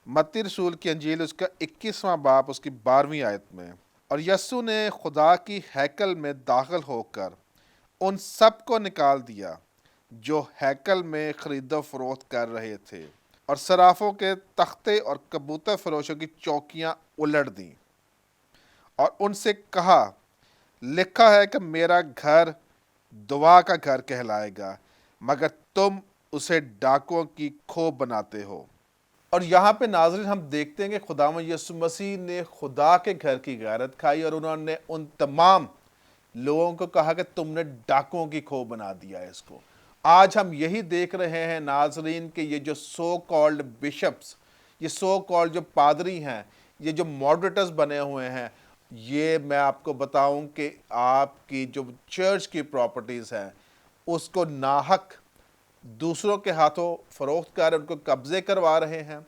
मत्ती रसूल की अंजील उसका 21वां बाब उसकी 12वीं आयत में। और यस्सु ने खुदा की हैकल में दाखिल होकर उन सब को निकाल दिया जो हैकल में खरीदो फरोख्त कर रहे थे, और सराफों के तख्ते और कबूतर फरोशों की चौकियां उलट दी, और उनसे कहा, लिखा है कि मेरा घर दुआ का घर कहलाएगा, मगर तुम उसे डाकुओं की खो बनाते हो। और यहाँ पे नाज़रीन हम देखते हैं कि खुदावंद यीशु मसीह ने खुदा के घर की गैरत खाई और उन्होंने उन तमाम लोगों को कहा कि तुमने डाकुओं की खो बना दिया है इसको। आज हम यही देख रहे हैं नाज़रीन कि ये जो सो कॉल्ड बिशप्स, ये सो कॉल्ड जो पादरी हैं, ये जो मॉडरेटर्स बने हुए हैं, ये मैं आपको बताऊं कि आपकी जो चर्च की प्रॉपर्टीज़ हैं उसको नाहक दूसरों के हाथों फरोख्त कर उनको कब्जे करवा रहे हैं।